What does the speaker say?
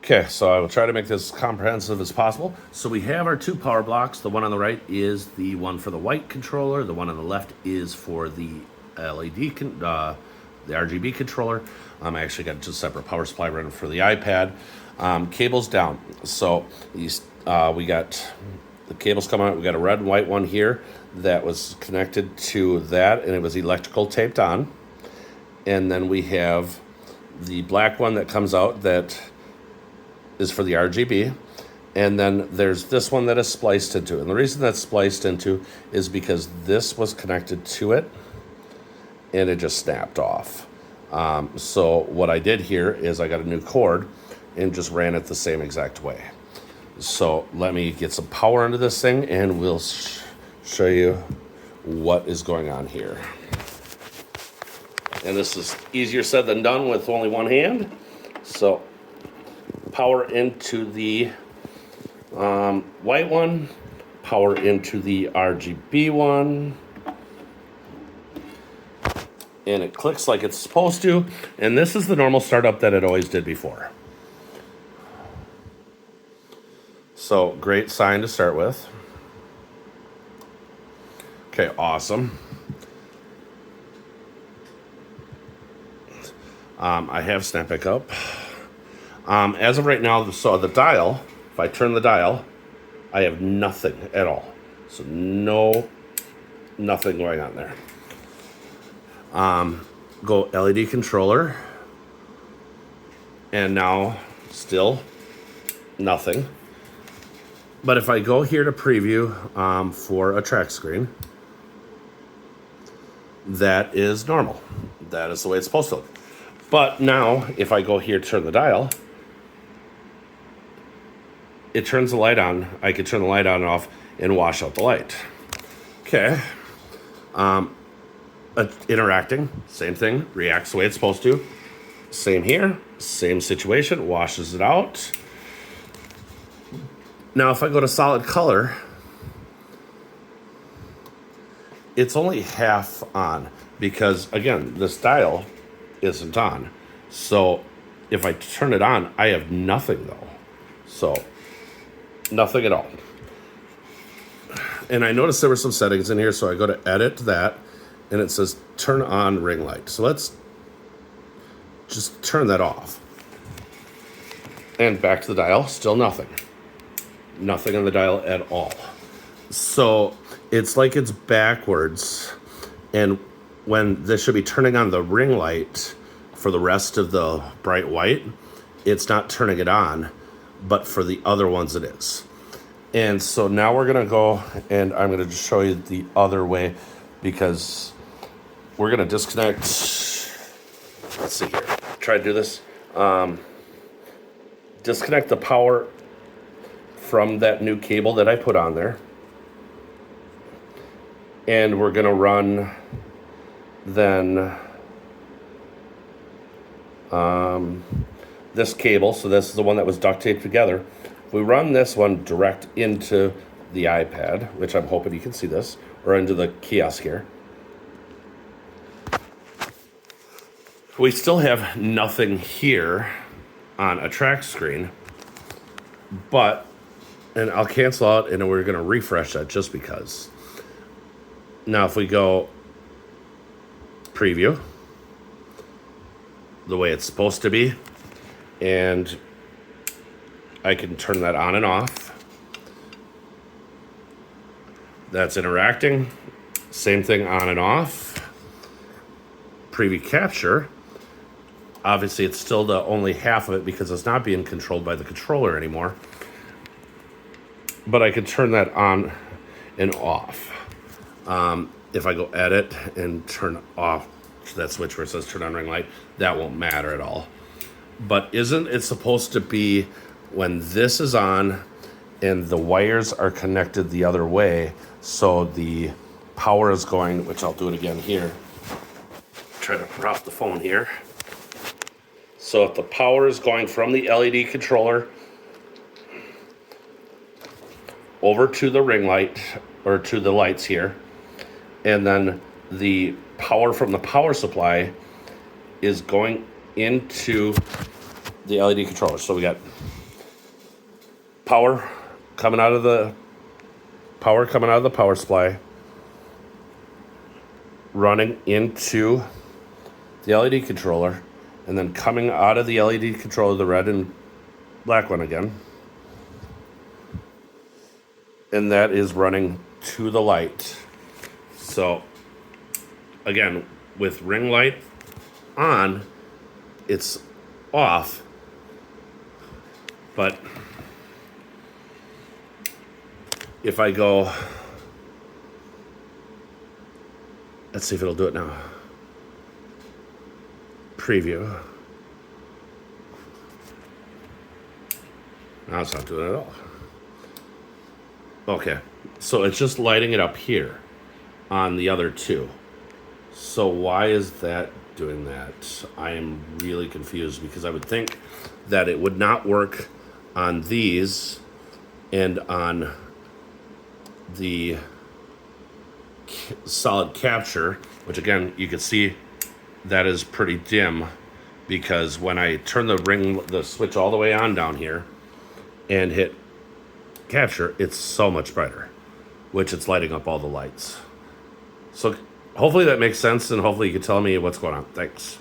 Okay, so I will try to make this comprehensive as possible. So we have our two power blocks. The one on the right is the one for the white controller. The one on the left is for the LED, the RGB controller. I actually got just a separate power supply running for the iPad. Cables down. So these, we got the cables coming out. We got a red and white one here that was connected to that, and it was electrical taped on. And then we have the black one that comes out that is for the RGB. And then there's this one that is spliced into it. And the reason that's spliced into is because this was connected to it and it just snapped off. So what I did here is I got a new cord and just ran it the same exact way. So let me get some power into this thing and we'll show you what is going on here. And this is easier said than done with only one hand. So power into the white one, power into the RGB one, and it clicks like it's supposed to. And this is the normal startup that it always did before. So great sign to start with. Okay, awesome. I have snap back up. As of right now, so the dial, if I turn the dial, I have nothing at all. So nothing going on there. Go LED controller. And now still nothing. But if I go here to preview for a track screen, that is normal. That is the way it's supposed to look. But now if I go here to turn the dial, it turns the light on. I could turn the light on and off and wash out the light. Okay. Interacting, same thing, reacts the way it's supposed to. Same here, same situation, washes it out. Now if I go to solid color, it's only half on because, again, this dial isn't on. So if I turn it on, I have nothing though. So nothing at all. And I noticed there were some settings in here, so I go to edit that, and it says turn on ring light. So let's just turn that off. And back to the dial, still nothing. Nothing on the dial at all. So it's like it's backwards, and when this should be turning on the ring light for the rest of the bright white, it's not turning it on, but for the other ones it is. And so now we're gonna go and I'm gonna just show you the other way, because we're gonna disconnect. Let's see here, try to do this. Disconnect the power from that new cable that I put on there. And we're gonna run then this cable, so this is the one that was duct taped together. We run this one direct into the iPad, which I'm hoping you can see this, or into the kiosk here. We still have nothing here on a track screen, but, and I'll cancel out and we're gonna refresh that just because. Now if we go preview, the way it's supposed to be, and I can turn that on and off. That's interacting. Same thing on and off. Preview capture. Obviously it's still the only half of it because it's not being controlled by the controller anymore. But I can turn that on and off. If I go edit and turn off that switch where it says turn on ring light, that won't matter at all. But isn't it supposed to be when this is on and the wires are connected the other way, so the power is going, which I'll do it again here. Try to prop the phone here. So if the power is going from the LED controller over to the ring light, or to the lights here, and then the power from the power supply is going into the LED controller. So we got power coming out of the power supply, running into the LED controller, and then coming out of the LED controller, the red and black one again. And that is running to the light. So again, with ring light on, it's off, but if I go, let's see if it'll do it now. Preview. Now it's not doing it at all. Okay, so it's just lighting it up here on the other two. So why is that doing that? I am really confused, because I would think that it would not work on these and on the solid capture, which again, you can see that is pretty dim, because when I turn the switch all the way on down here and hit capture, it's so much brighter, which it's lighting up all the lights. So hopefully that makes sense, and hopefully you can tell me what's going on. Thanks.